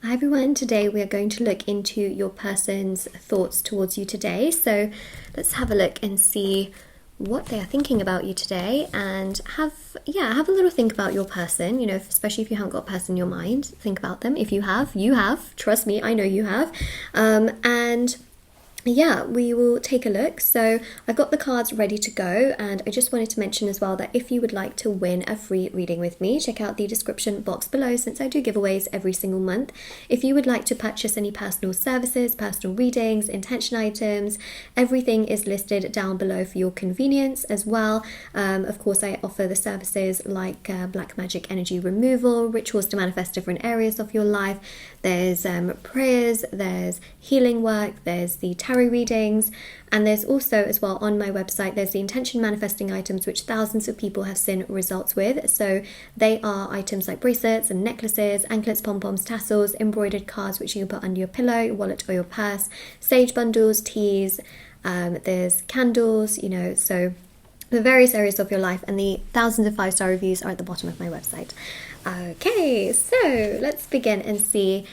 Hi everyone, today we are going to look into your person's thoughts towards you today. So let's have a look and see what they are thinking about you today, and have a little think about your person, especially if you haven't got a person in your mind. Think about them. If you have, trust me, I know you have. And yeah, we will take a look. So I've got the cards ready to go, and I just wanted to mention as well that if you would like to win a free reading with me, check out the description box below, since I do giveaways every single month. If you would like to purchase any personal services, personal readings, intention items, everything is listed down below for your convenience as well. Of course, I offer the services like black magic energy removal, rituals to manifest different areas of your life. There's prayers, there's healing work, there's the tarot readings, and there's also as well on my website there's the intention manifesting items which thousands of people have seen results with. So they are items like bracelets and necklaces, anklets, pom-poms, tassels, embroidered cards which you can put under your pillow, your wallet or your purse, sage bundles, teas, there's candles, so the various areas of your life, and the thousands of 5-star reviews are at the bottom of my website. Okay, so let's begin and see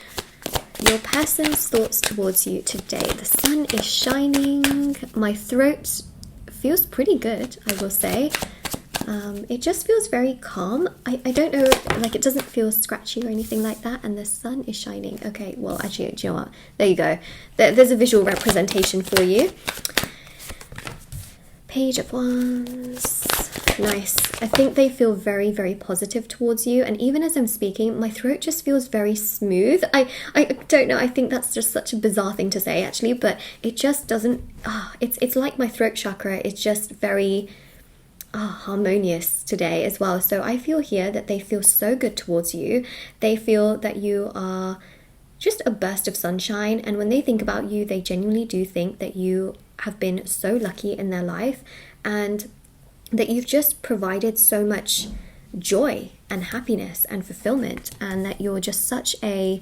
your person's thoughts towards you today. The sun is shining. My throat feels pretty good, I will say. It just feels very calm. I don't know, like it doesn't feel scratchy or anything like that, and the sun is shining. Okay, well actually, do you know what? There you go. There's a visual representation for you. Page of Wands. Nice. I think they feel very, very positive towards you, and even as I'm speaking, my throat just feels very smooth. I don't know, I think that's just such a bizarre thing to say actually, but it just doesn't, it's like my throat chakra is just very harmonious today as well. So I feel here that they feel so good towards you. They feel that you are just a burst of sunshine, and when they think about you, they genuinely do think that you have been so lucky in their life, and that you've just provided so much joy and happiness and fulfillment, and that you're just such a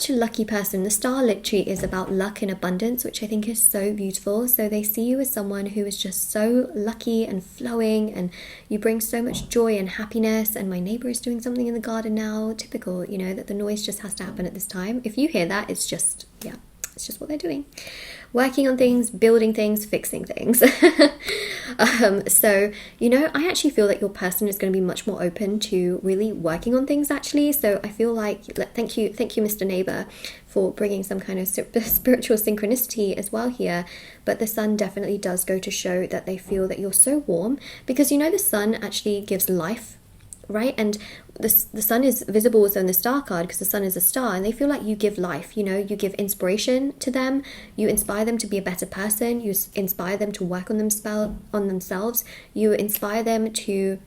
lucky person. The star literally is about luck and abundance, which I think is so beautiful. So they see you as someone who is just so lucky and flowing, and you bring so much joy and happiness. And my neighbor is doing something in the garden now. Typical, that the noise just has to happen at this time. If you hear that, it's just what they're doing. Working on things, building things, fixing things. So, I actually feel that your person is going to be much more open to really working on things actually. So I feel like, thank you, Mr. Neighbor, for bringing some kind of spiritual synchronicity as well here. But the sun definitely does go to show that they feel that you're so warm, because the sun actually gives life, right? And the sun is visible also in the star card, because the sun is a star, and they feel like you give life, you give inspiration to them, you inspire them to be a better person, you inspire them to work on themselves, you inspire them to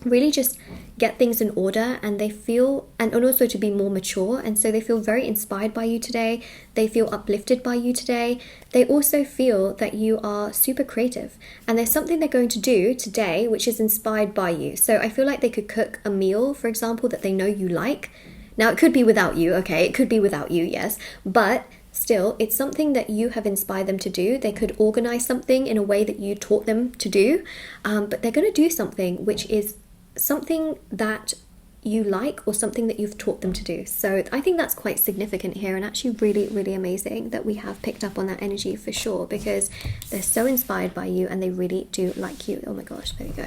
really just get things in order, and they feel, and also to be more mature, and so they feel very inspired by you today. They feel uplifted by you today. They also feel that you are super creative, and there's something they're going to do today which is inspired by you. So I feel like they could cook a meal, for example, that they know you like. Now it could be without you, okay, it could be without you, yes, but still, it's something that you have inspired them to do. They could organize something in a way that you taught them to do, but they're going to do something which is something that you like, or something that you've taught them to do. So I think that's quite significant here, and actually really, really amazing that we have picked up on that energy for sure, because they're so inspired by you and they really do like you. Oh my gosh, there you go.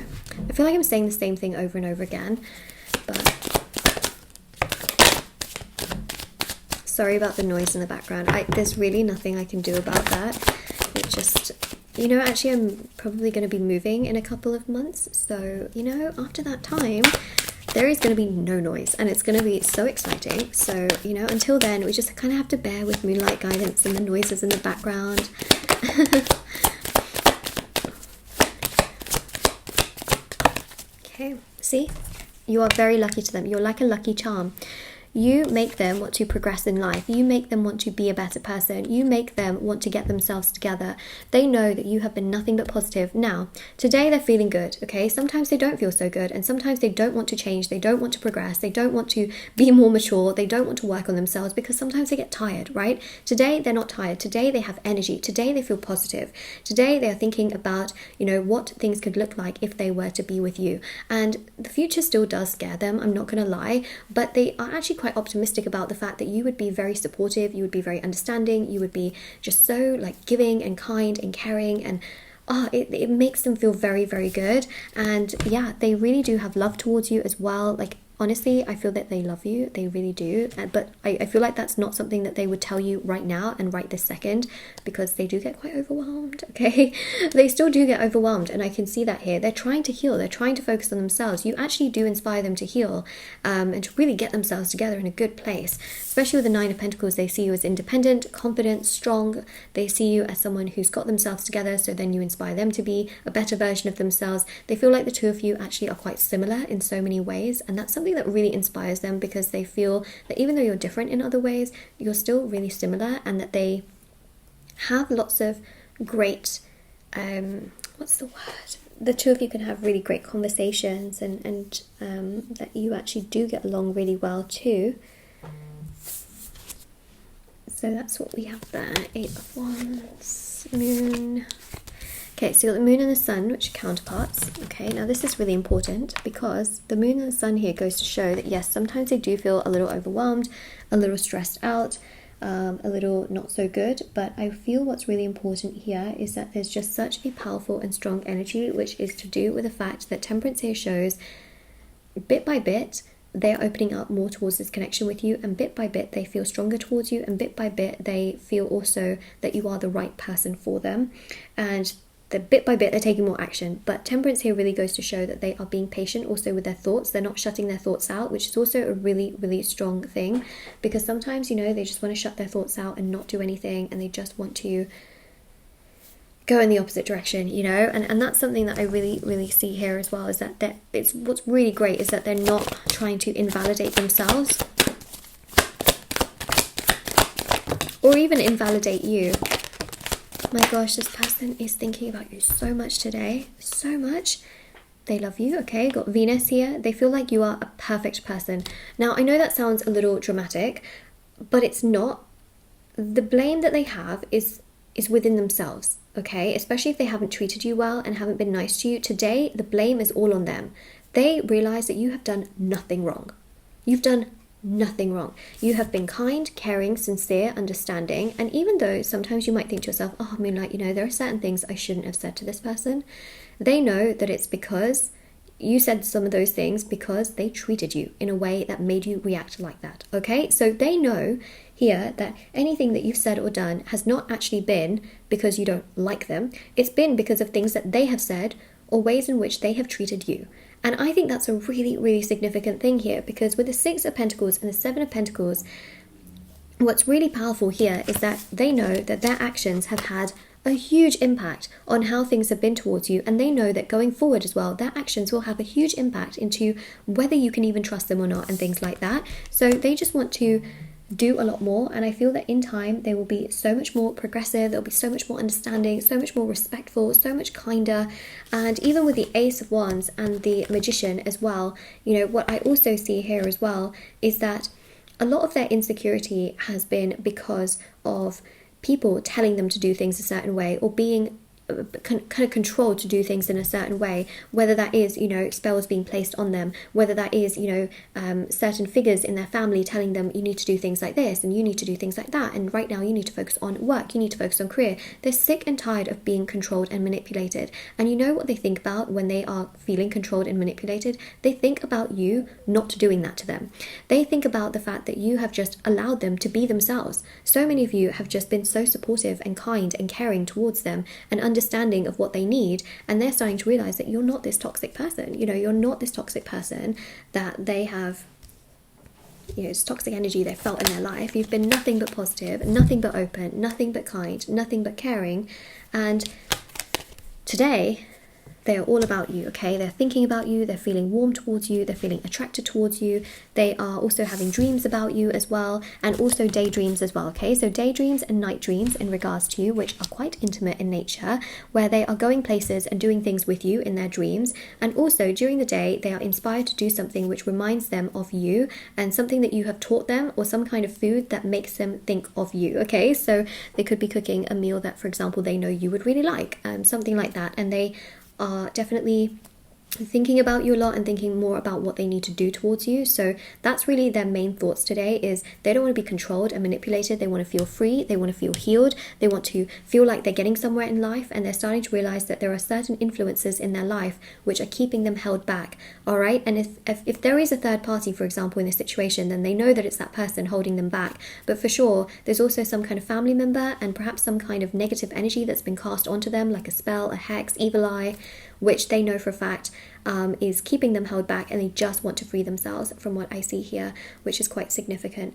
I feel like I'm saying the same thing over and over again, but sorry about the noise in the background. There's really nothing I can do about that. It just, actually I'm probably going to be moving in a couple of months, so after that time there is going to be no noise, and it's going to be so exciting. So until then, we just kind of have to bear with Moonlight Guidance and the noises in the background. Okay, see, you are very lucky to them. You're like a lucky charm. You make them want to progress in life. You make them want to be a better person. You make them want to get themselves together. They know that you have been nothing but positive. Now, today they're feeling good, okay? Sometimes they don't feel so good, and sometimes they don't want to change. They don't want to progress. They don't want to be more mature. They don't want to work on themselves, because sometimes they get tired, right? Today they're not tired. Today they have energy. Today they feel positive. Today they are thinking about, what things could look like if they were to be with you. And the future still does scare them, I'm not going to lie, but they are actually quite quite optimistic about the fact that you would be very supportive, you would be very understanding, you would be just so like giving and kind and caring, and it makes them feel very, very good. And yeah, they really do have love towards you as well. Like, honestly, I feel that they love you, they really do, but I feel like that's not something that they would tell you right now and right this second, because they do get quite overwhelmed, okay? They still do get overwhelmed, and I can see that here. They're trying to heal, they're trying to focus on themselves. You actually do inspire them to heal, and to really get themselves together in a good place, especially with the Nine of Pentacles. They see you as independent, confident, strong. They see you as someone who's got themselves together, so then you inspire them to be a better version of themselves. They feel like the two of you actually are quite similar in so many ways, and that's something that really inspires them, because they feel that even though you're different in other ways, you're still really similar, and that they have lots of great what's the word, the two of you can have really great conversations, and that you actually do get along really well too. So that's what we have there. Eight of Wands, Moon. Okay, so you've got the Moon and the Sun, which are counterparts. Okay, now this is really important, because the Moon and the Sun here goes to show that yes, sometimes they do feel a little overwhelmed, a little stressed out, a little not so good, but I feel what's really important here is that there's just such a powerful and strong energy, which is to do with the fact that Temperance here shows bit by bit they are opening up more towards this connection with you, and bit by bit they feel stronger towards you, and bit by bit they feel also that you are the right person for them, and the bit by bit they're taking more action. But Temperance here really goes to show that they are being patient also with their thoughts. They're not shutting their thoughts out, which is also a really, really strong thing, because sometimes, you know, they just want to shut their thoughts out and not do anything, and they just want to go in the opposite direction, you know, and that's something that I really, really see here as well, is that it's what's really great is that they're not trying to invalidate themselves or even invalidate you. My gosh, this person is thinking about you so much today, so much. They love you, okay? Got Venus here. They feel like you are a perfect person. Now, I know that sounds a little dramatic, but it's not. The blame that they have is within themselves, okay? Especially if they haven't treated you well and haven't been nice to you. Today, the blame is all on them. They realize that you have done nothing wrong. You've done nothing wrong. You have been kind, caring, sincere, understanding, and even though sometimes you might think to yourself, oh, Moonlight, you know, there are certain things I shouldn't have said to this person, they know that it's because you said some of those things because they treated you in a way that made you react like that, okay? So they know here that anything that you've said or done has not actually been because you don't like them. It's been because of things that they have said or ways in which they have treated you. And I think that's a really, really significant thing here, because with the Six of Pentacles and the Seven of Pentacles, what's really powerful here is that they know that their actions have had a huge impact on how things have been towards you, and they know that going forward as well, their actions will have a huge impact into whether you can even trust them or not and things like that. So they just want to do a lot more, and I feel that in time they will be so much more progressive, they'll be so much more understanding, so much more respectful, so much kinder. And even with the Ace of Wands and the Magician as well, you know, what I also see here as well is that a lot of their insecurity has been because of people telling them to do things a certain way, or being kind of controlled to do things in a certain way, whether that is, you know, spells being placed on them, whether that is, you know, certain figures in their family telling them you need to do things like this and you need to do things like that, and right now you need to focus on work, you need to focus on career. They're sick and tired of being controlled and manipulated. And you know what they think about when they are feeling controlled and manipulated? They think about you not doing that to them. They think about the fact that you have just allowed them to be themselves. So many of you have just been so supportive and kind and caring towards them and understanding of what they need, and they're starting to realize that you're not this toxic person. You know, you're not this toxic person that they have, you know, it's toxic energy they felt in their life. You've been nothing but positive, nothing but open, nothing but kind, nothing but caring, and today they are all about you, okay? They're thinking about you, they're feeling warm towards you, they're feeling attracted towards you. They are also having dreams about you as well, and also daydreams as well, okay? So daydreams and night dreams in regards to you, which are quite intimate in nature, where they are going places and doing things with you in their dreams. And also during the day, they are inspired to do something which reminds them of you, and something that you have taught them, or some kind of food that makes them think of you, okay? So they could be cooking a meal that, for example, they know you would really like, something like that, and they are definitely thinking about you a lot and thinking more about what they need to do towards you. So that's really their main thoughts today, is they don't want to be controlled and manipulated. They want to feel free, they want to feel healed, they want to feel like they're getting somewhere in life, and they're starting to realize that there are certain influences in their life which are keeping them held back. All right, and if there is a third party, for example, in this situation, then they know that it's that person holding them back. But for sure, there's also some kind of family member and perhaps some kind of negative energy that's been cast onto them, like a spell, a hex, evil eye, which they know for a fact is keeping them held back, and they just want to free themselves, from what I see here, which is quite significant.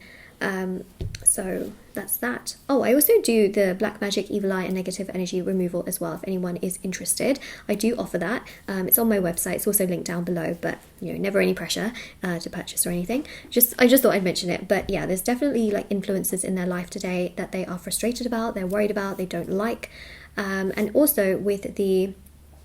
So that's that. Oh, I also do the black magic, evil eye and negative energy removal as well, if anyone is interested. I do offer that. It's on my website. It's also linked down below, but you know, never any pressure to purchase or anything. I just thought I'd mention it. But yeah, there's definitely like influences in their life today that they are frustrated about, they're worried about, they don't like. And also with the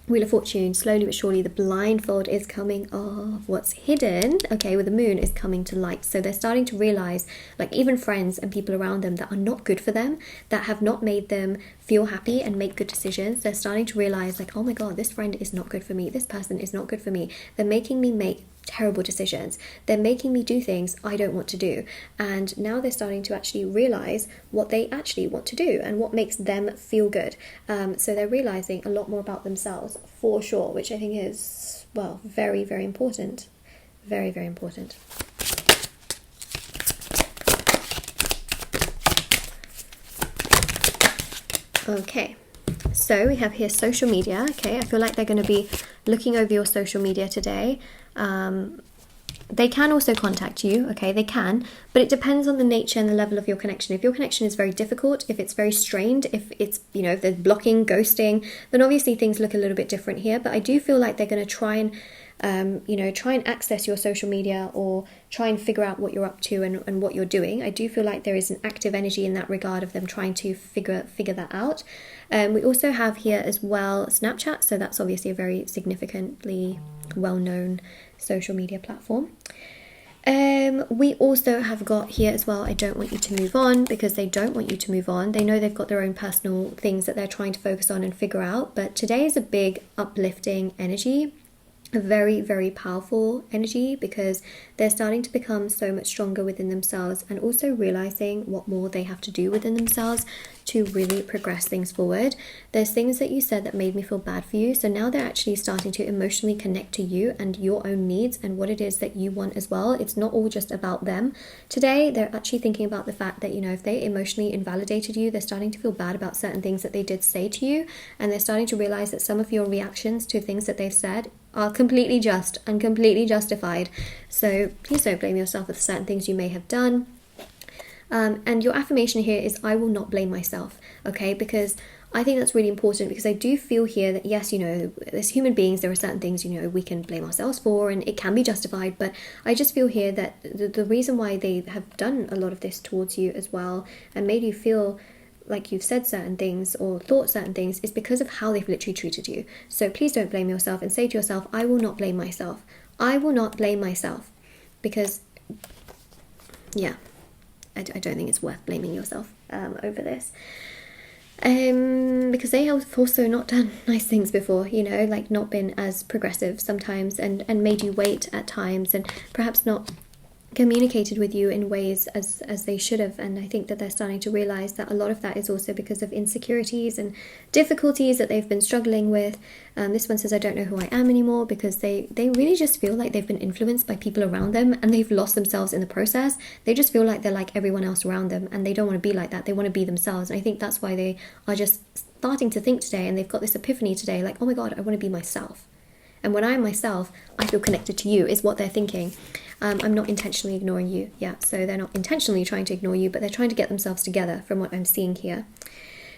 Wheel of Fortune, slowly but surely the blindfold is coming off. What's hidden, okay, with the moon is coming to light. So they're starting to realize, like even friends and people around them that are not good for them, that have not made them feel happy and make good decisions, they're starting to realize like, oh my god, this friend is not good for me, this person is not good for me, they're making me make terrible decisions, they're making me do things I don't want to do. And now they're starting to actually realize what they actually want to do and what makes them feel good. So they're realizing a lot more about themselves, for sure, which I think is, well, very, very important. Very, very important. Okay, so we have here social media. Okay, I feel like they're going to be looking over your social media today. They can also contact you, okay, they can, but it depends on the nature and the level of your connection. If your connection is very difficult, if it's very strained, if it's, you know, if there's blocking, ghosting, then obviously things look a little bit different here. But I do feel like they're going to try and try and access your social media, or try and figure out what you're up to and what you're doing. I do feel like there is an active energy in that regard of them trying to figure that out. We also have here as well Snapchat, so that's obviously a very significantly well-known social media platform. We also have got here as well, I don't want you to move on, because they don't want you to move on. They know they've got their own personal things that they're trying to focus on and figure out. But today is a big uplifting energy, a very, very powerful energy, because they're starting to become so much stronger within themselves, and also realizing what more they have to do within themselves to really progress things forward. There's things that you said that made me feel bad for you, so now they're actually starting to emotionally connect to you and your own needs and what it is that you want as well. It's not all just about them. Today they're actually thinking about the fact that, you know, if they emotionally invalidated you, they're starting to feel bad about certain things that they did say to you, and they're starting to realize that some of your reactions to things that they've said are completely just and completely justified. So please don't blame yourself for certain things you may have done. And your affirmation here is, I will not blame myself, okay? Because I think that's really important, because I do feel here that, yes, you know, as human beings, there are certain things, you know, we can blame ourselves for, and it can be justified. But I just feel here that the reason why they have done a lot of this towards you as well, and made you feel like you've said certain things or thought certain things, is because of how they've literally treated you. So please don't blame yourself, and say to yourself, I will not blame myself. I will not blame myself. Because, yeah, I don't think it's worth blaming yourself over this. Because they have also not done nice things before, you know, like not been as progressive sometimes, and made you wait at times, and perhaps not communicated with you in ways as they should have. And I think that they're starting to realize that a lot of that is also because of insecurities and difficulties that they've been struggling with. This one says, I don't know who I am anymore, because they really just feel like they've been influenced by people around them, and they've lost themselves in the process. They just feel like they're like everyone else around them, and they don't want to be like that. They want to be themselves. And I think that's why they are just starting to think today, and they've got this epiphany today, like, oh my god, I want to be myself. And when I am myself, I feel connected to you, is what they're thinking. I'm not intentionally ignoring you. Yeah, so they're not intentionally trying to ignore you, but they're trying to get themselves together, from what I'm seeing here.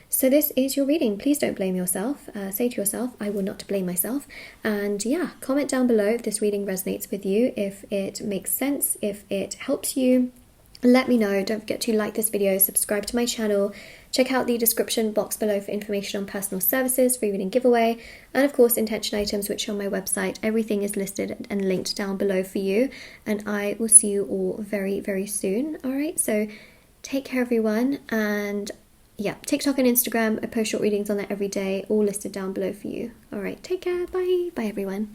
So this is your reading. Please don't blame yourself. Say to yourself, I will not blame myself. And yeah, comment down below if this reading resonates with you, if it makes sense, if it helps you. Let me know. Don't forget to like this video, subscribe to my channel, check out the description box below for information on personal services, free reading giveaway, and of course intention items, which are on my website. Everything is listed and linked down below for you, and I will see you all very, very soon. Alright, so take care everyone, and yeah, TikTok and Instagram, I post short readings on there every day, all listed down below for you. Alright, take care, bye everyone.